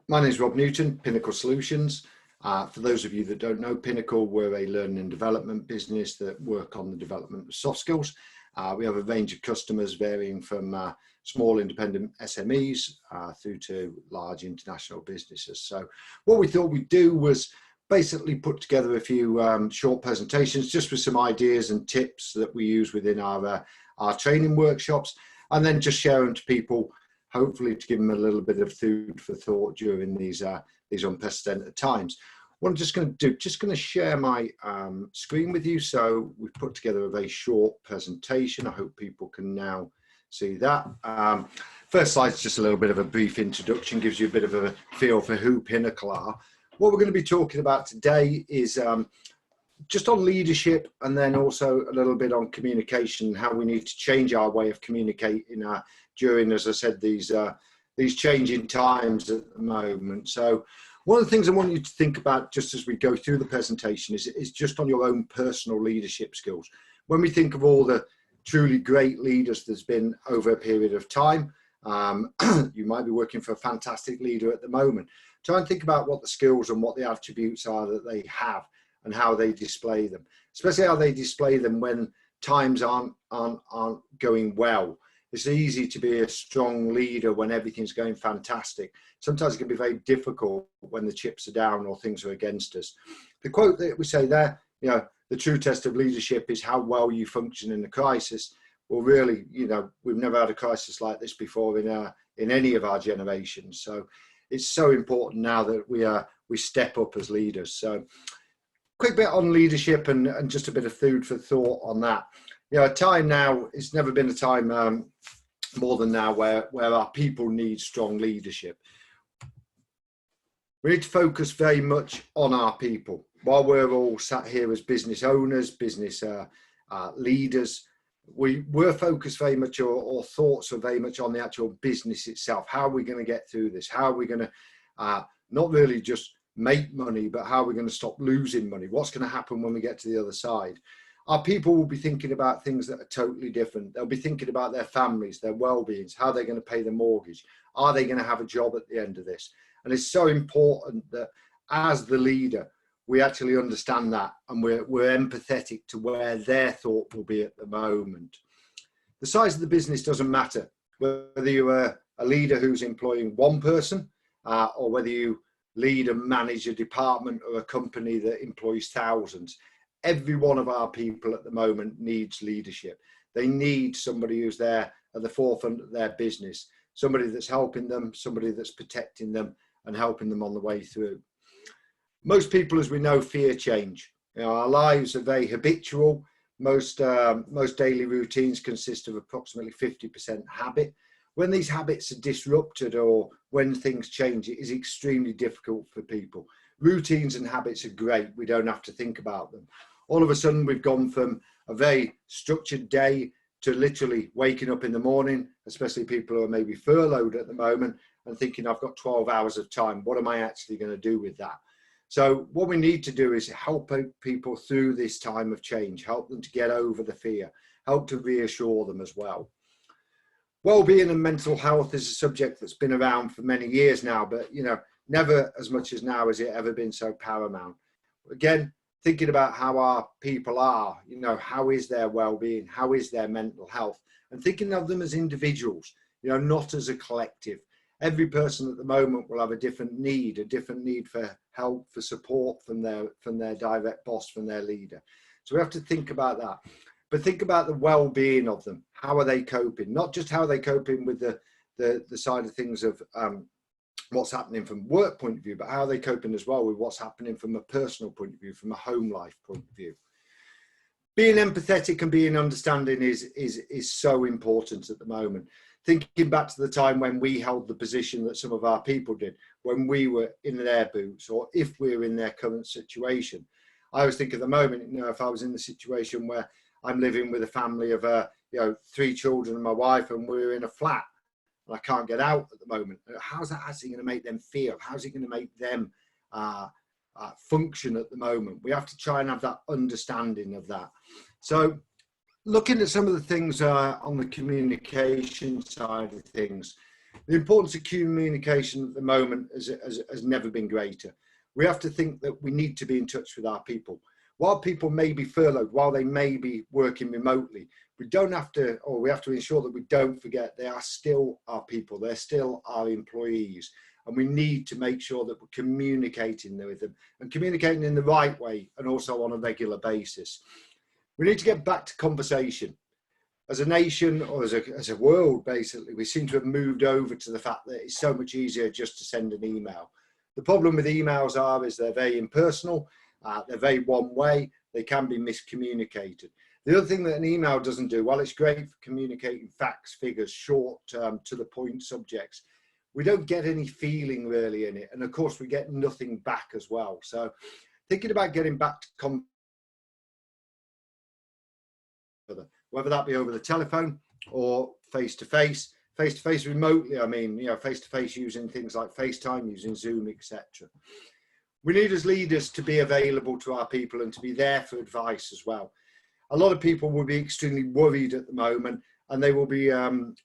My name is Rob Newton, Pinnacle Solutions. For those of you that don't know Pinnacle, we're a learning and development business that work on the development of soft skills. We have a range of customers varying from small independent SMEs through to large international businesses. So what we thought we'd do was basically put together a few short presentations just with some ideas and tips that we use within our training workshops, and then just share them to people, hopefully to give them a little bit of food for thought during these unprecedented times. What I'm just going to do, just going to share my screen with you. So we've put together a very short presentation. I hope people can now see that. First slide is just a little bit of a brief introduction, gives you a bit of a feel for who Pinnacle are. What we're going to be talking about today is just on leadership, and then also a little bit on communication, how we need to change our way of communicating during, as I said, these changing times at the moment. So one of the things I want you to think about just as we go through the presentation is just on your own personal leadership skills. When we think of all the truly great leaders there's been over a period of time, you might be working for a fantastic leader at the moment. Try and think about what the skills and what the attributes are that they have and how they display them, especially how they display them when times aren't going well. It's easy to be a strong leader when everything's going fantastic. Sometimes it can be very difficult when the chips are down or things are against us. The quote that we say there, you know, the true test of leadership is how well you function in a crisis. Well, really, you know, we've never had a crisis like this before in any of our generations. So it's so important now that we step up as leaders. So quick bit on leadership and just a bit of food for thought on that. You know, a time now, it's never been a time more than now where our people need strong leadership. We need to focus very much on our people. While we're all sat here as business owners, business leaders, we're focused very much, or thoughts are very much on the actual business itself. How are we going to get through this? How are we going to not really just make money, but how are we going to stop losing money? What's going to happen when we get to the other side? Our people will be thinking about things that are totally different. They'll be thinking about their families, their well-beings, how they're going to pay the mortgage. Are they going to have a job at the end of this? And it's so important that as the leader, we actually understand that, and we're empathetic to where their thought will be at the moment. The size of the business doesn't matter, whether you're a leader who's employing one person or whether you lead and manage a department or a company that employs thousands. Every one of our people at the moment needs leadership. They need somebody who's there at the forefront of their business, somebody that's helping them, somebody that's protecting them and helping them on the way through. Most people, as we know, fear change. You know, our lives are very habitual. Most daily routines consist of approximately 50% habit. When these habits are disrupted or when things change, it is extremely difficult for people. Routines and habits are great. We don't have to think about them. All of a sudden, we've gone from a very structured day to literally waking up in the morning, especially people who are maybe furloughed at the moment, and thinking, I've got 12 hours of time. What am I actually going to do with that? So what we need to do is help people through this time of change, help them to get over the fear, help to reassure them as well. Well-being and mental health is a subject that's been around for many years now, but, you know, never as much as now has it ever been so paramount. Again, thinking about how our people are, you know, how is their well-being, how is their mental health, and thinking of them as individuals, you know, not as a collective. Every person at the moment will have a different need for help, for support from their direct boss, from their leader. So we have to think about that. But think about the well-being of them. How are they coping? Not just how are they coping with the side of things of what's happening from work point of view, but how are they coping as well with what's happening from a personal point of view, from a home life point of view. Being empathetic and being understanding is so important at the moment. Thinking back to the time when we held the position that some of our people did, when we were in their boots, or if we were in their current situation. I always think at the moment, you know, if I was in the situation where I'm living with a family of, you know, 3 children and my wife, and we're in a flat and I can't get out at the moment, how's that actually going to make them feel? How's it going to make them function at the moment? We have to try and have that understanding of that. So looking at some of the things on the communication side of things, The importance of communication at the moment has never been greater. We have to think that we need to be in touch with our people. While people may be furloughed, while they may be working remotely, we don't have to, or we have to ensure that we don't forget they are still our people, they're still our employees. And we need to make sure that we're communicating with them and communicating in the right way and also on a regular basis. We need to get back to conversation. As a nation or as a world, basically, we seem to have moved over to the fact that it's so much easier just to send an email. The problem with emails is they're very impersonal, they're very one way, they can be miscommunicated. The other thing that an email doesn't do, while it's great for communicating facts, figures, short, to the point subjects, we don't get any feeling really in it. And of course, we get nothing back as well. So thinking about getting back to whether that be over the telephone or face-to-face remotely, I mean, you know, face-to-face using things like FaceTime, using Zoom, etc. We need as leaders to be available to our people and to be there for advice as well. A lot of people will be extremely worried at the moment, and they will be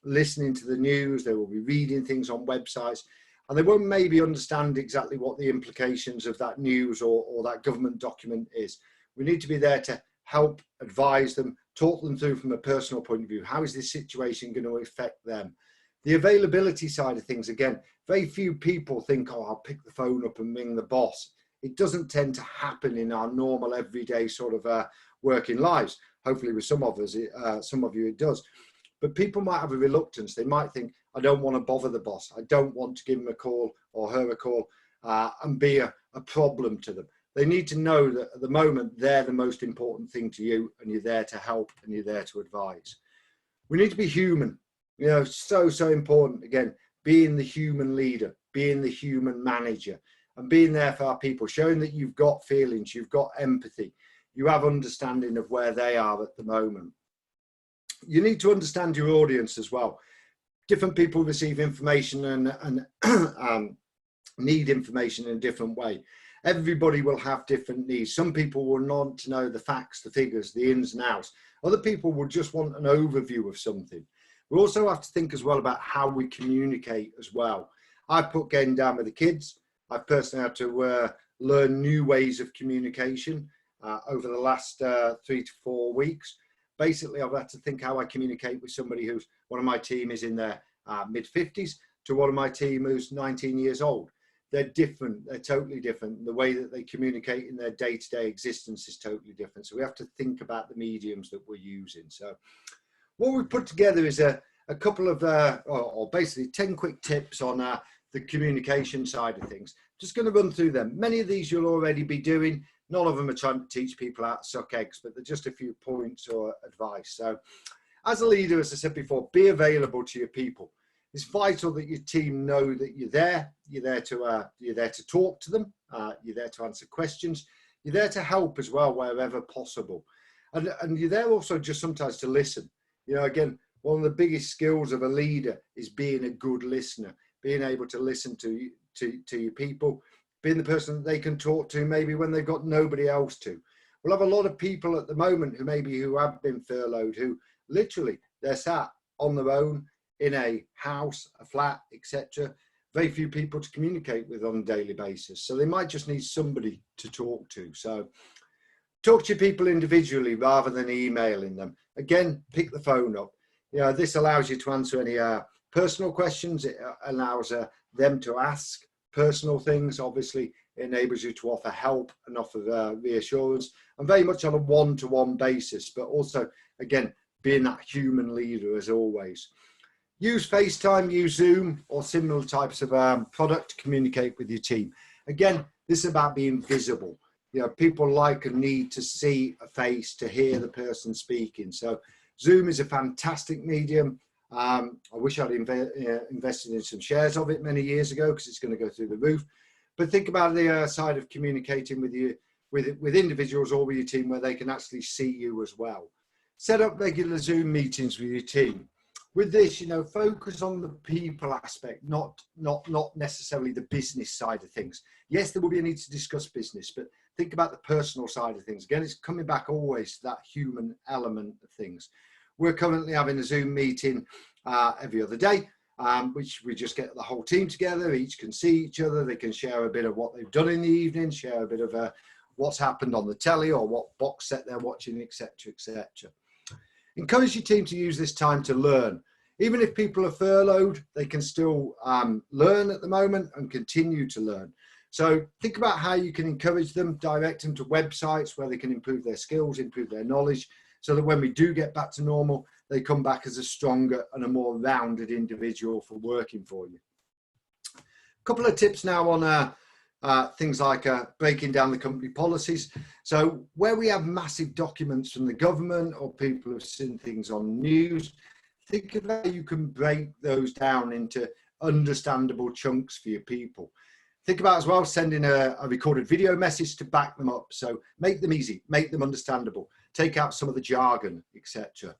listening to the news, they will be reading things on websites, and they won't maybe understand exactly what the implications of that news or that government document is. We need to be there to help advise them, talk them through from a personal point of view. How is this situation going to affect them? The availability side of things, again, very few people think, oh, I'll pick the phone up and ring the boss. It doesn't tend to happen in our normal everyday sort of working lives. Hopefully with some of us, some of you it does. But people might have a reluctance. They might think, I don't want to bother the boss. I don't want to give him a call or her a call and be a problem to them. They need to know that at the moment, they're the most important thing to you, and you're there to help and you're there to advise. We need to be human. You know, so important. Again, being the human leader, being the human manager, and being there for our people, showing that you've got feelings, you've got empathy, you have understanding of where they are at the moment. You need to understand your audience as well. Different people receive information and need information in a different way. Everybody will have different needs. Some people will want to know the facts, the figures, the ins and outs. Other people will just want an overview of something. We also have to think as well about how we communicate as well. I put getting down with the kids. I've personally had to learn new ways of communication over the last 3 to 4 weeks. Basically, I've had to think how I communicate with somebody who's, one of my team is in their mid-50s to one of my team who's 19 years old. They're different, they're totally different. The way that they communicate in their day-to-day existence is totally different. So we have to think about the mediums that we're using. So what we've put together is a couple of, or basically 10 quick tips on the communication side of things. Just going to run through them. Many of these you'll already be doing. None of them are trying to teach people how to suck eggs, but they're just a few points or advice. So as a leader, as I said before, be available to your people. It's vital that your team know that you're there. You're there to talk to them. You're there to answer questions. You're there to help as well wherever possible. And you're there also just sometimes to listen. You know, again, one of the biggest skills of a leader is being a good listener, being able to listen to your people, being the person that they can talk to maybe when they've got nobody else to. We'll have a lot of people at the moment who have been furloughed, who literally they're sat on their own in a house, a flat, etc. Very few people to communicate with on a daily basis. So they might just need somebody to talk to. So talk to your people individually rather than emailing them. Again, pick the phone up. You know, this allows you to answer any personal questions. It allows them to ask personal things. Obviously, it enables you to offer help and offer reassurance, and very much on a one-to-one basis, but also, again, being that human leader as always. Use FaceTime, use Zoom or similar types of product to communicate with your team. Again, this is about being visible. You know, people like and need to see a face, to hear the person speaking. So Zoom is a fantastic medium. I wish I'd invested in some shares of it many years ago because it's going to go through the roof. But think about the side of communicating with you, with individuals or with your team where they can actually see you as well. Set up regular Zoom meetings with your team. With this, you know, focus on the people aspect, not necessarily the business side of things. Yes, there will be a need to discuss business, but think about the personal side of things. Again, it's coming back always to that human element of things. We're currently having a Zoom meeting every other day. which we just get the whole team together. Each can see each other. They can share a bit of what they've done in the evening, share a bit of what's happened on the telly or what box set they're watching, etc., etc. Encourage your team to use this time to learn. Even if people are furloughed, they can still learn at the moment and continue to learn. So think about how you can encourage them, direct them to websites where they can improve their skills, improve their knowledge, so that when we do get back to normal, they come back as a stronger and a more rounded individual for working for you. A couple of tips now on things like breaking down the company policies. So where we have massive documents from the government or people have seen things on news, think of how you can break those down into understandable chunks for your people. Think about as well sending a recorded video message to back them up. So make them easy, make them understandable, take out some of the jargon, etc.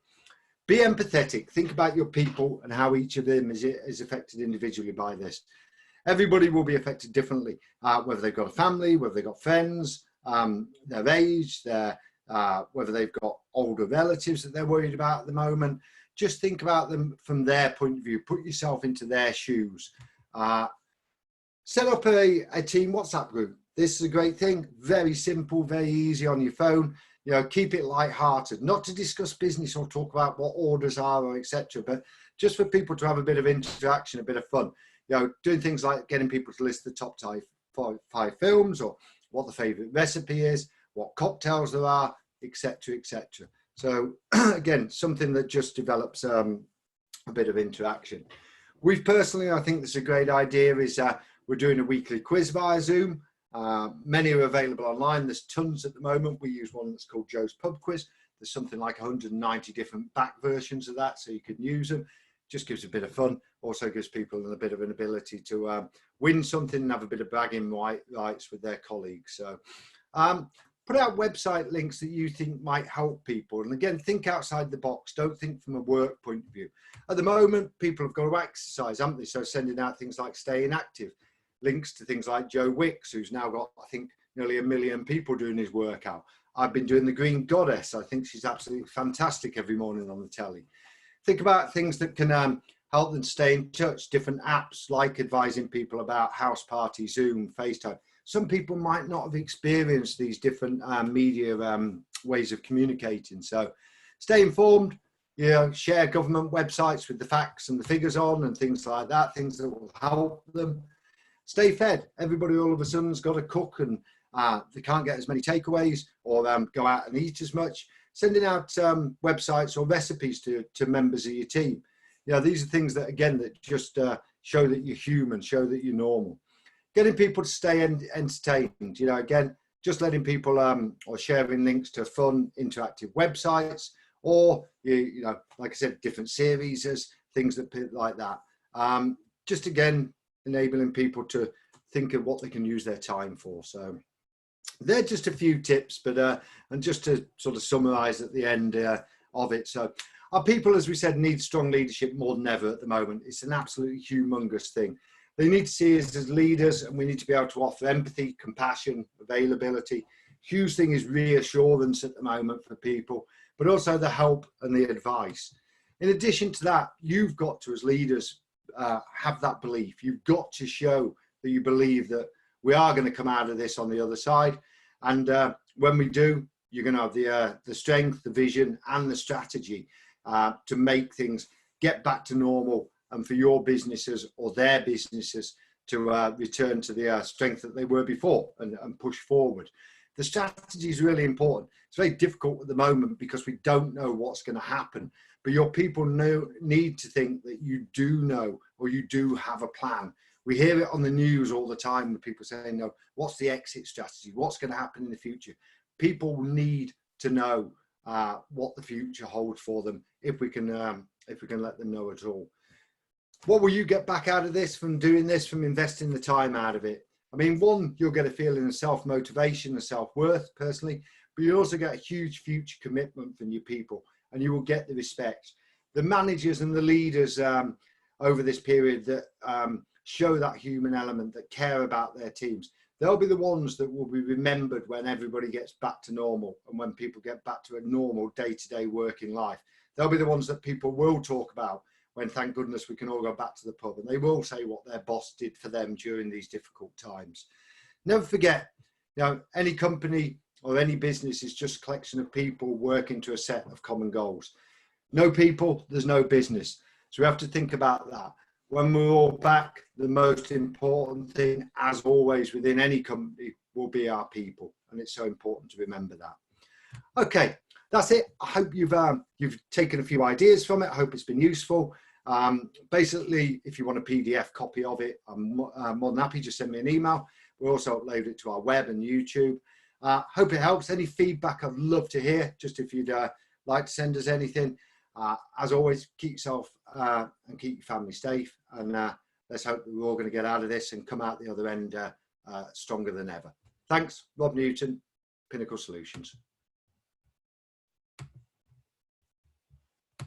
Be empathetic. Think about your people and how each of them is affected individually by this. Everybody will be affected differently, whether they've got a family, whether they've got friends, their age, whether they've got older relatives that they're worried about at the moment. Just think about them from their point of view. Put yourself into their shoes. Set up a team WhatsApp group. This is a great thing. Very simple, very easy on your phone. You know, keep it light-hearted, not to discuss business or talk about what orders are or etc., but just for people to have a bit of interaction, a bit of fun. You know, doing things like getting people to list the top five films or what the favorite recipe is, what cocktails there are, etc., etc. So again, something that just develops a bit of interaction. We've personally, I think this is a great idea, is we're doing a weekly quiz via Zoom. Many are available online. There's tons at the moment. We use one that's called Joe's Pub Quiz. There's something like 190 different back versions of that, so you can use them. Just gives a bit of fun. Also gives people a bit of an ability to win something and have a bit of bragging rights with their colleagues. So put out website links that you think might help people. And again, think outside the box. Don't think from a work point of view. At the moment, people have got to exercise, haven't they? So sending out things like staying active, links to things like Joe Wicks, who's now got, I think, nearly 1 million people doing his workout. I've been doing the Green Goddess. I think she's absolutely fantastic every morning on the telly. Think about things that can help them stay in touch, different apps like advising people about house party, Zoom, FaceTime. Some people might not have experienced these different media ways of communicating. So stay informed, you know, share government websites with the facts and the figures on and things like that, things that will help them. Stay fed. Everybody all of a sudden's got to cook and they can't get as many takeaways or go out and eat as much. Sending out websites or recipes to members of your team. You know, these are things that, again, that just show that you're human, show that you're normal. Getting people to stay entertained, you know, again, just letting people or sharing links to fun, interactive websites or, you know, like I said, different series, things that like that. Just again, enabling people to think of what they can use their time for. So they're just a few tips, but and just to sort of summarize at the end of it. So our people, as we said, need strong leadership more than ever at the moment. It's an absolutely humongous thing. They need to see us as leaders, and we need to be able to offer empathy, compassion, availability. Huge thing is reassurance at the moment for people, but also the help and the advice. In addition to that, you've got to, as leaders, have that belief. You've got to show that you believe that we are going to come out of this on the other side. And when we do, you're going to have the strength, the vision, and the strategy to make things get back to normal, and for your businesses or their businesses to return to the strength that they were before and push forward. The strategy is really important. It's very difficult at the moment because we don't know what's going to happen, but your people need to think that you do know or you do have a plan. We hear it on the news all the time with people saying, no, what's the exit strategy? What's going to happen in the future? People need to know what the future holds for them if we can let them know at all. What will you get back out of this, from doing this, from investing the time out of it? I mean, one, you'll get a feeling of self-motivation and self-worth personally, but you'll also get a huge future commitment from your people, and you will get the respect. The managers and the leaders over this period that show that human element, that care about their teams, they'll be the ones that will be remembered when everybody gets back to normal and when people get back to a normal day-to-day working life. They'll be the ones that people will talk about when thank goodness we can all go back to the pub, and they will say what their boss did for them during these difficult times. Never forget, any company or any business is just a collection of people working to a set of common goals. No people, there's no business. So we have to think about that. When we're all back, the most important thing, as always, within any company will be our people. And it's so important to remember that. Okay, that's it. I hope you've taken a few ideas from it. I hope it's been useful. Basically, if you want a PDF copy of it, I'm more than happy. Just send me an email. We'll also upload it to our web and YouTube. Hope it helps. Any feedback I'd love to hear, just if you'd like to send us anything. As always, keep yourself and keep your family safe, and let's hope that we're all going to get out of this and come out the other end stronger than ever. Thanks, Rob Newton, Pinnacle Solutions.